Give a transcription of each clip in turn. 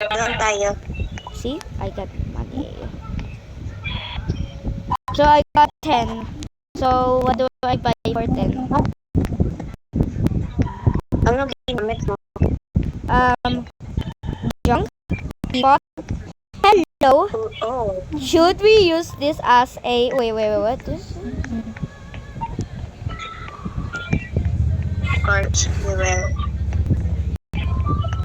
Meron tayo. See? I got money. So I got 10. So what do I buy for 10? Ano ginamit mo? Junk? Pot? Hello? Oh, Should we use this as a... Wait, what? This? of course we will.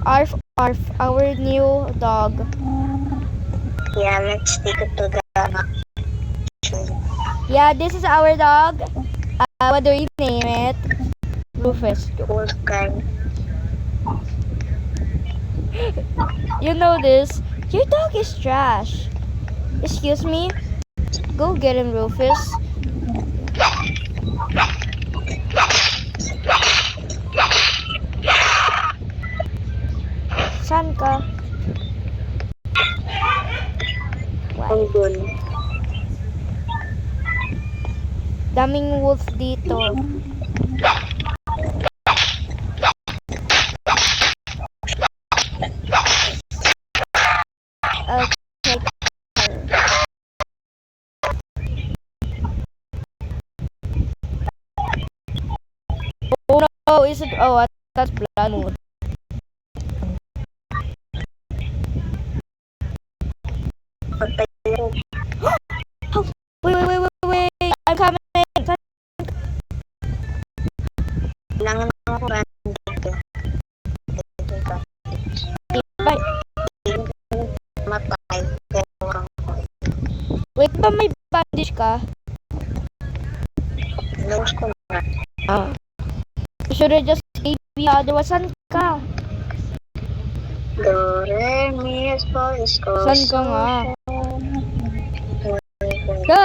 Arf, arf, our new dog. Yeah, let's take it to the Yeah, this is our dog. What do we name it? Rufus. Wolfgang. You know this? Your dog is trash. Excuse me? Go get him, Rufus. Saan ka? Ang good. Daming wolf dito. Okay. Oh no, is it? Oh, that's blood. Patay ko. Wait. I'm coming. Kailangan ako bandage. Bye. Matay. Pero Wait ba may bandage ka? nose ko na. You should have just gave me the other one. Saan ka? Do, re, mi, sol, ko. Saan ka nga? Ka!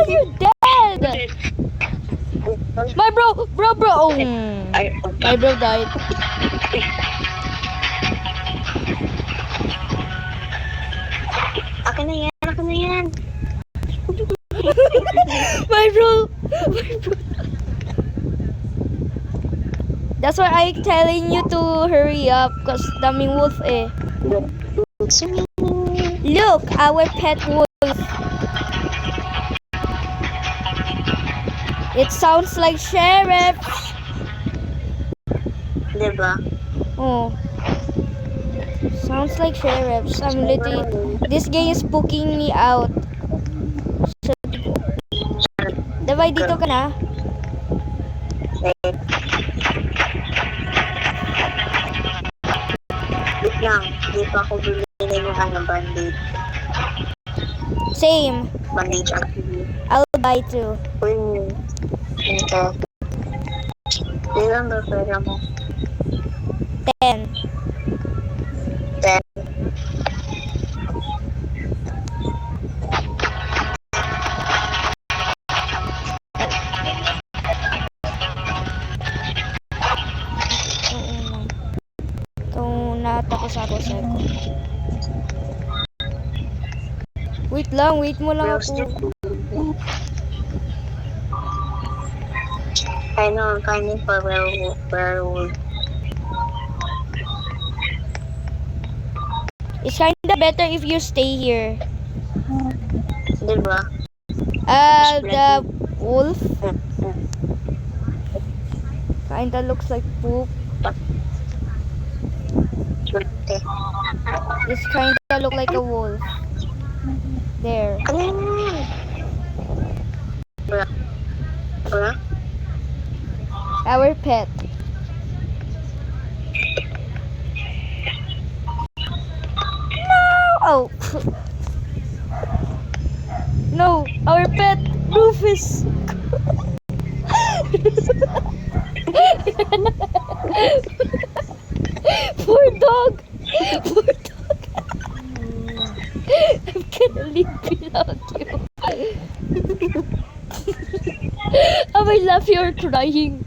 You're dead! My bro! Oh. My bro died. Akin na yan. My bro! That's why I'm telling you to hurry up, cause daming wolf eh. Look, our pet wolf. It sounds like sheriff. Diba? Oh. Sounds like sheriffs. I'm literally... This game is spooking me out. So, diba dito ka na? Wait lang. Di pa ako bumili ng bandage. Same. Bandage actually. I'll buy two. Uy. Ito. Ilan ba pera mo? 10. 10. Itong natapos ako sa ko. Wait mo lang ako. I know, I'm finding for werewolf. It's kinda better if you stay here. Diba? The wolf kinda looks like poop. Swerte. It's kinda look like a wolf. There. Bra? Our pet. No! Oh. No, our pet, Rufus. Poor dog. I'm gonna leave without you. Oh, I love you're crying.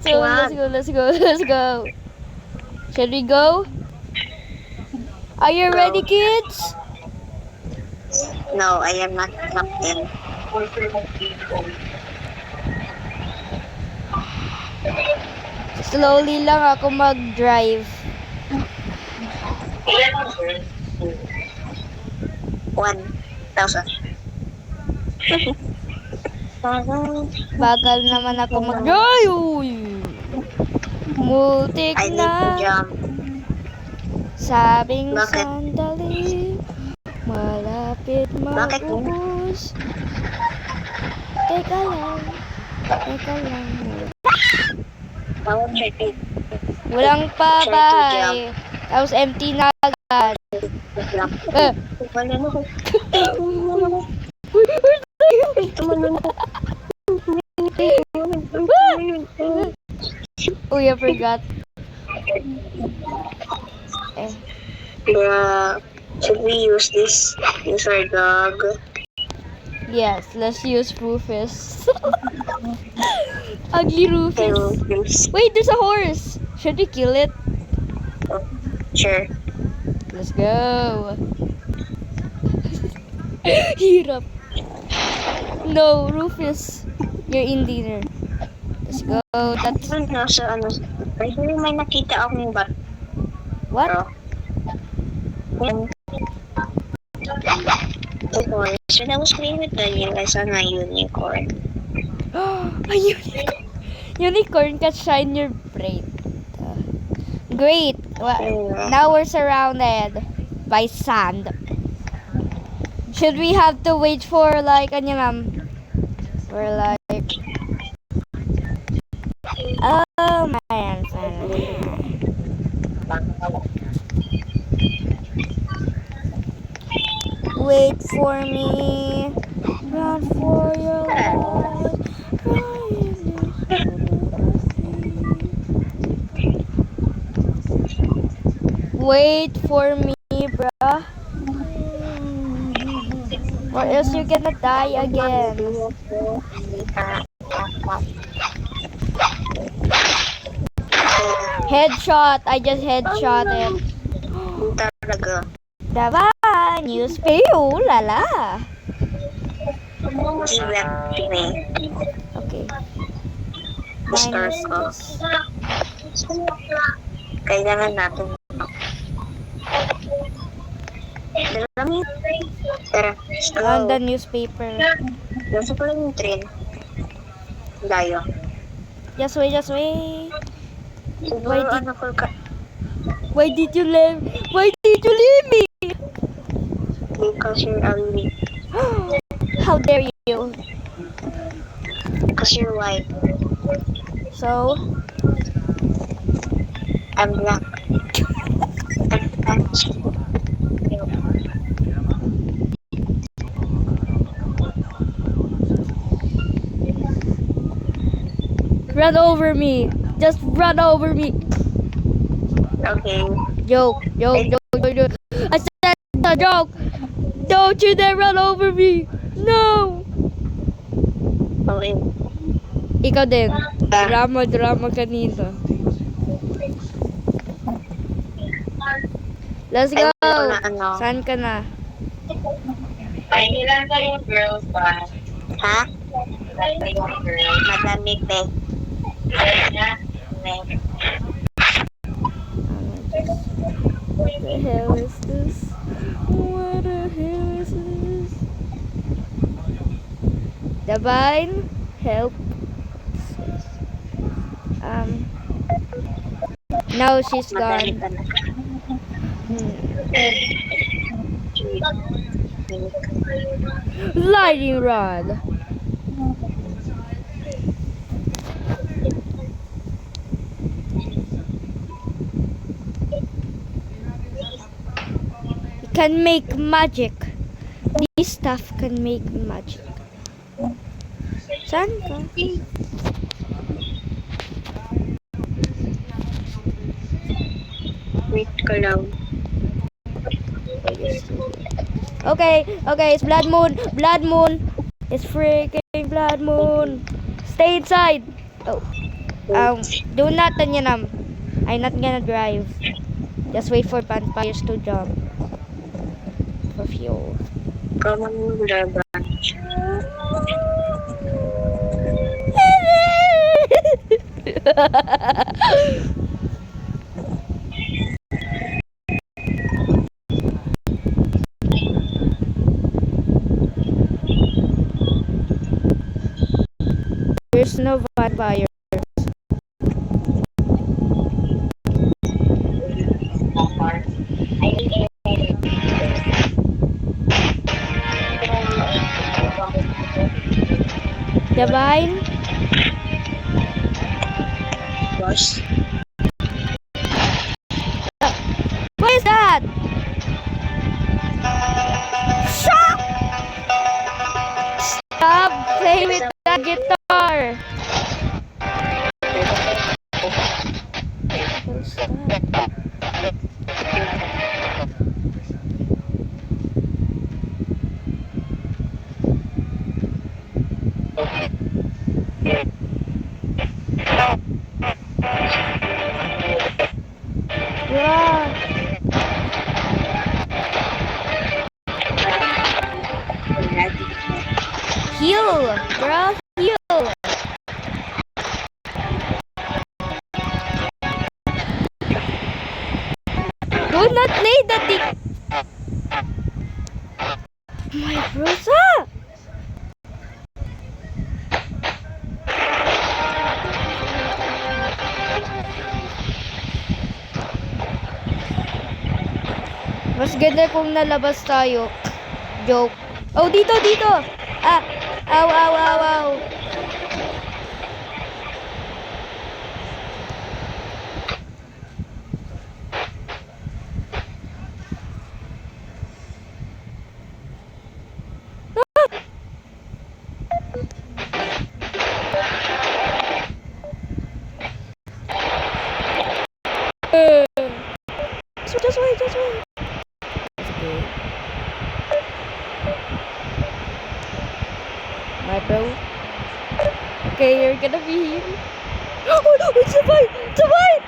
So let's go. Shall we go? Are you ready, kids? No, I am not in. Slowly lang ako mag-drive. 1,000. Bagal naman ako mag-drive. Uy. Multik I need to na. jump. Sabing Bakit? sandali. Malapit Bakit? mag-ubos. Teka lang. Bawal check it. Walang pa bahay. Tapos empty na agad. Eh. Wala na ko. Tumalun ko. Uy, I forgot. Eh. Bruh. Should we use this? Use our dog. Yes, let's use Rufus. Ugly Rufus. Use. Wait, there's a horse. Should we kill it? Sure. Let's go. Hirap. No, Rufus. You're in dinner. Let's go. That's... Nasa ano. May nakita akong bat. What? Unicorns. When I was playing with Daniel, I saw a unicorn. A unicorn. Unicorn can shine your brain. Great. Now we're surrounded by sand. Should we have to wait for like ano ma'am? We're like oh man. Wait for me. Run for your life. Wait for me, bruh. Or else you're gonna die again. Headshot. I just headshot it. Talaga. Diba? Newspaper. Lala. Okay. Start ko. Kailangan natin. Dami. Tara. On the newspaper. Nasa pala yung train. Layo. Just wait. Siguro ano ko ka. Why did you leave me? Because you're ugly. How dare you? Because you're white. So, I'm black. I'm run over me. Just run over me. okay. Joke. I said a joke. Don't you dare run over me. No. Okay. Ikaw din. Drama kanina. Let's go. Saan ka na? Ay, ilan kayong girls ba? Ha? Madami pe. What the hell is this? What the hell is this? Divine, help. Now she's gone. Lightning rod. It can make magic. This stuff can make magic. Saan ka? Wait ka lang. Okay, it's blood moon. It's freaking blood moon. Stay inside. Oh. Do not tanyanam. I'm not gonna drive. Just wait for vampires to jump. For fuel. Come on, Dragon. There's no vampire. Divine? Boss. What is that? Stop! Stop playing with that guitar! Yeah. Heal, bro. Heal. Do not play the dick. My Rosa. Mas ganda kung nalabas tayo. Joke. Oh, dito, dito. Ah, aw, aw, aw, aw. Just wait, just wait. Okay. My bro. Okay, you're gonna be here. Oh no, it's a fight! It's a fight!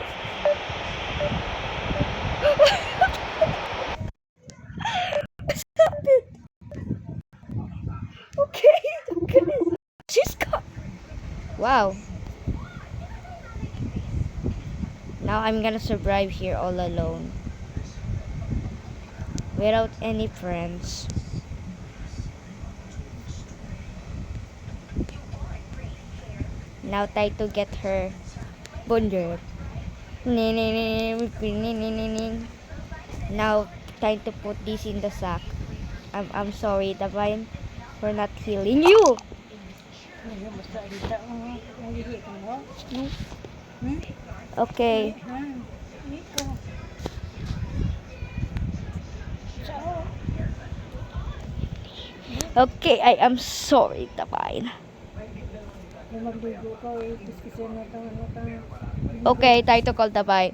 Stop it! Okay, okay. She's got. Wow. Now I'm gonna survive here all alone. Without any friends. Now try to get her. Bonjour. Now try to put this in the sack. I'm sorry, Divine, for not healing you. Okay. Okay, I am sorry, Divine. Okay, try to call Divine.